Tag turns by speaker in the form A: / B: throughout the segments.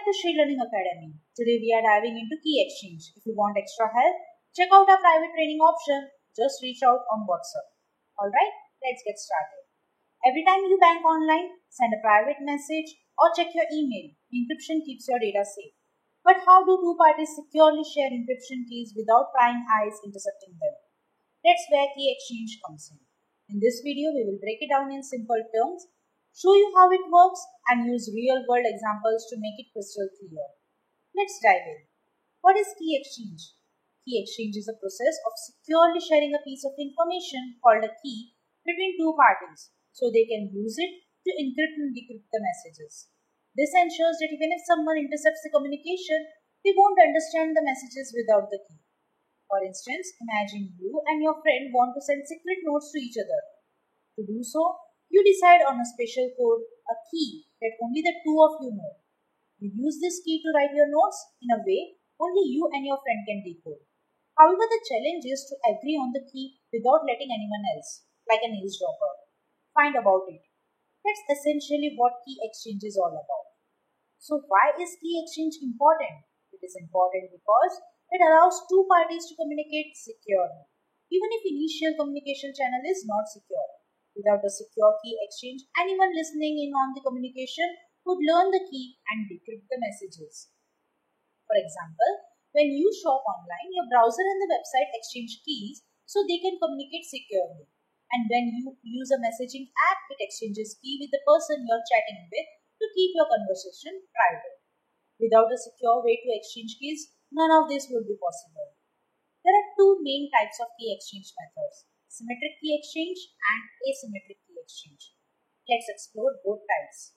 A: to Sri Learning Academy. Today we are diving into key exchange. If you want extra help, check out our private training option. Just reach out on WhatsApp. Alright, let's get started. Every time you bank online, send a private message or check your email. Encryption keeps your data safe. But how do two parties securely share encryption keys without prying eyes intercepting them? That's where key exchange comes in. In this video, we will break it down in simple terms, show you how it works, and use real-world examples to make it crystal clear. Let's dive in. What is key exchange? Key exchange is a process of securely sharing a piece of information called a key between two parties so they can use it to encrypt and decrypt the messages. This ensures that even if someone intercepts the communication, they won't understand the messages without the key. For instance, imagine you and your friend want to send secret notes to each other. To do so, you decide on a special code, a key that only the two of you know. You use this key to write your notes in a way only you and your friend can decode. However, the challenge is to agree on the key without letting anyone else, like an eavesdropper, find about it. That's essentially what key exchange is all about. So why is key exchange important? It is important because it allows two parties to communicate securely, even if initial communication channel is not secure. Without a secure key exchange, anyone listening in on the communication would learn the key and decrypt the messages. For example, when you shop online, your browser and the website exchange keys so they can communicate securely. And when you use a messaging app, it exchanges key with the person you're chatting with to keep your conversation private. Without a secure way to exchange keys, none of this would be possible. There are two main types of key exchange methods, symmetric key exchange and asymmetric key exchange. Let's explore both types.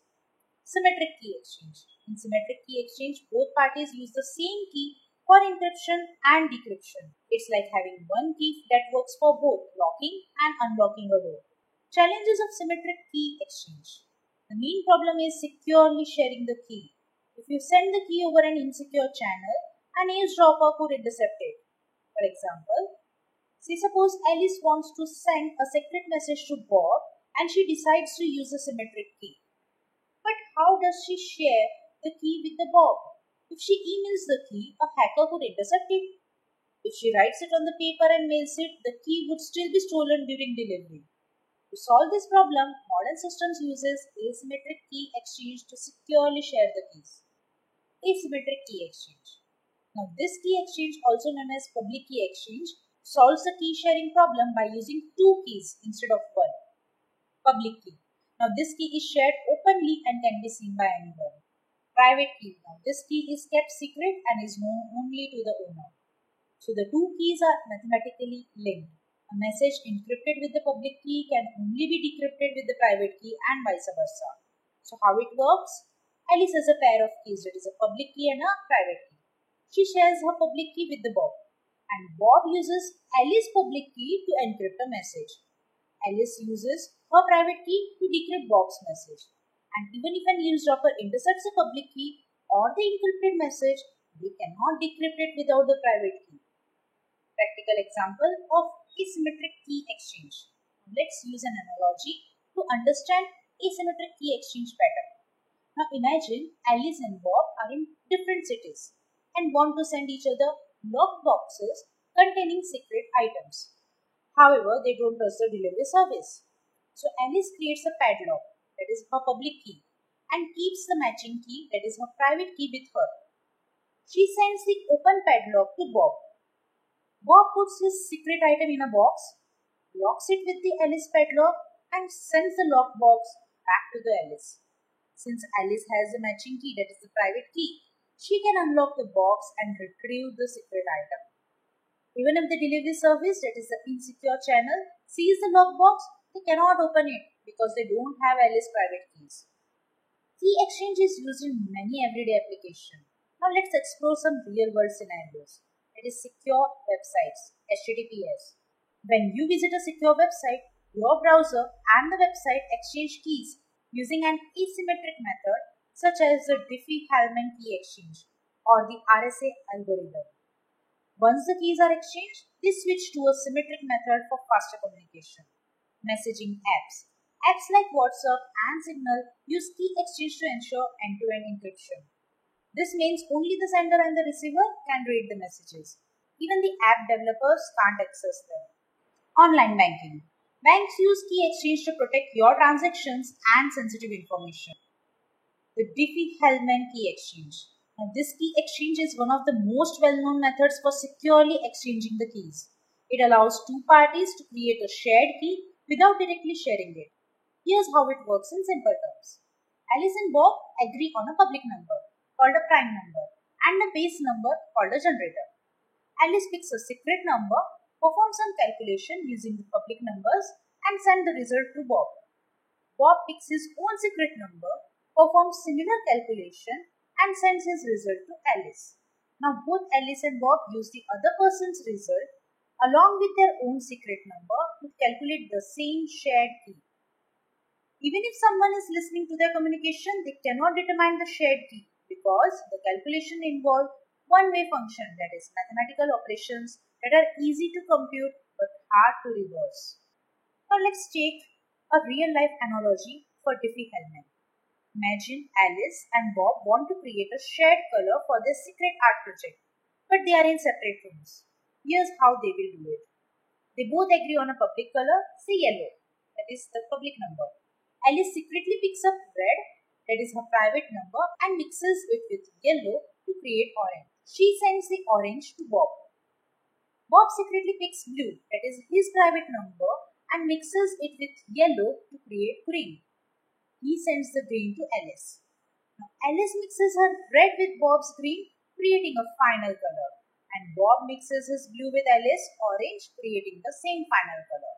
A: Symmetric key exchange. In symmetric key exchange, both parties use the same key for encryption and decryption. It's like having one key that works for both locking and unlocking a door. Challenges of symmetric key exchange. The main problem is securely sharing the key. If you send the key over an insecure channel, an eavesdropper could intercept it. For example, suppose Alice wants to send a secret message to Bob and she decides to use a symmetric key. But how does she share the key with the Bob? If she emails the key, a hacker could intercept it. If she writes it on the paper and mails it, the key would still be stolen during delivery. To solve this problem, modern systems uses asymmetric key exchange to securely share the keys. Asymmetric key exchange. Now this key exchange, also known as public key exchange, solves the key sharing problem by using two keys instead of one. Public key. Now this key is shared openly and can be seen by anyone. Private key. Now this key is kept secret and is known only to the owner. So the two keys are mathematically linked. A message encrypted with the public key can only be decrypted with the private key and vice versa. So how it works? Alice has a pair of keys, that is a public key and a private key. She shares her public key with the Bob, and Bob uses Alice's public key to encrypt a message. Alice uses her private key to decrypt Bob's message. And even if an eavesdropper intercepts the public key or the encrypted message, they cannot decrypt it without the private key. Practical example of asymmetric key exchange. Let's use an analogy to understand asymmetric key exchange better. Now imagine Alice and Bob are in different cities and want to send each other locked boxes containing secret items. However, they don't trust the delivery service. So Alice creates a padlock, that is her public key, and keeps the matching key, that is her private key, with her. She sends the open padlock to Bob. Bob puts his secret item in a box, locks it with the Alice padlock, and sends the locked box back to the Alice. Since Alice has the matching key, that is the private key, she can unlock the box and retrieve the secret item. Even if the delivery service, that is the insecure channel, sees the locked box, they cannot open it because they don't have Alice's private keys. Key exchange is used in many everyday applications. Now let's explore some real-world scenarios. It is secure websites, HTTPS. When you visit a secure website, your browser and the website exchange keys using an asymmetric method such as the Diffie-Hellman key exchange or the RSA algorithm. Once the keys are exchanged, they switch to a symmetric method for faster communication. Messaging apps. Apps like WhatsApp and Signal use key exchange to ensure end-to-end encryption. This means only the sender and the receiver can read the messages. Even the app developers can't access them. Online banking. Banks use key exchange to protect your transactions and sensitive information. The Diffie-Hellman key exchange. Now, this key exchange is one of the most well-known methods for securely exchanging the keys. It allows two parties to create a shared key without directly sharing it. Here's how it works in simple terms. Alice and Bob agree on a public number called a prime number and a base number called a generator. Alice picks a secret number, performs some calculation using the public numbers and sends the result to Bob. Bob picks his own secret number, performs similar calculation and sends his result to Alice. Now both Alice and Bob use the other person's result along with their own secret number to calculate the same shared key. Even if someone is listening to their communication, they cannot determine the shared key because the calculation involves one-way function, that is mathematical operations that are easy to compute but hard to reverse. Now let's take a real-life analogy for Diffie-Hellman. Imagine Alice and Bob want to create a shared color for their secret art project, but they are in separate rooms. Here's how they will do it. They both agree on a public color, say yellow, that is the public number. Alice secretly picks up red, that is her private number, and mixes it with yellow to create orange. She sends the orange to Bob. Bob secretly picks blue, that is his private number, and mixes it with yellow to create green. He sends the green to Alice. Now Alice mixes her red with Bob's green, creating a final color. And Bob mixes his blue with Alice orange, creating the same final color.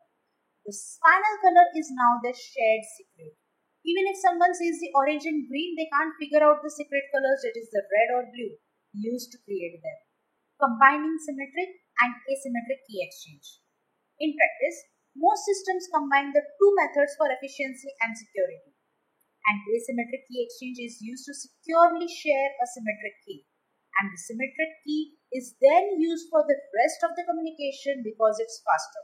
A: This final color is now their shared secret. Even if someone sees the orange and green, they can't figure out the secret colors, that is the red or blue, used to create them. Combining symmetric and asymmetric key exchange. In practice, most systems combine the two methods for efficiency and security. And asymmetric key exchange is used to securely share a symmetric key. And the symmetric key is then used for the rest of the communication because it's faster.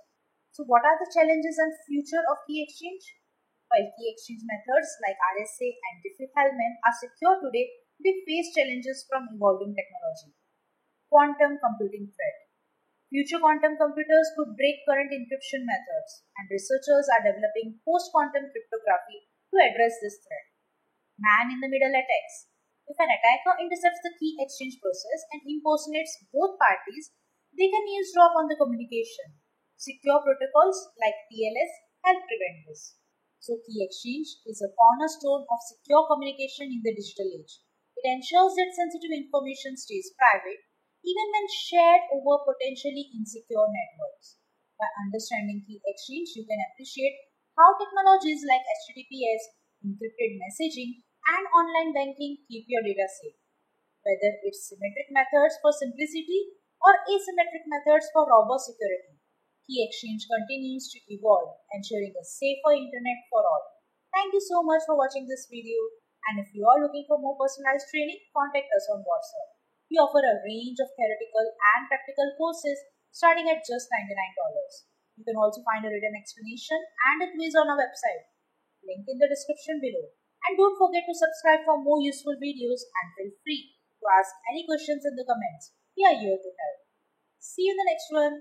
A: So what are the challenges and future of key exchange? While key exchange methods like RSA and Diffie-Hellman are secure today, they face challenges from evolving technology. Quantum computing threat. Future quantum computers could break current encryption methods, and researchers are developing post-quantum cryptography to address this threat. Man-in-the-middle attacks. If an attacker intercepts the key exchange process and impersonates both parties, they can eavesdrop on the communication. Secure protocols like TLS help prevent this. So key exchange is a cornerstone of secure communication in the digital age. It ensures that sensitive information stays private even when shared over potentially insecure networks. By understanding key exchange, you can appreciate how technologies like HTTPS, encrypted messaging, and online banking keep your data safe. Whether it's symmetric methods for simplicity or asymmetric methods for robust security, key exchange continues to evolve, ensuring a safer internet for all. Thank you so much for watching this video, and if you are looking for more personalized training, contact us on WhatsApp. We offer a range of theoretical and practical courses starting at just $99. You can also find a written explanation and a quiz on our website. Link in the description below. And don't forget to subscribe for more useful videos and feel free to ask any questions in the comments. We are here to help. See you in the next one.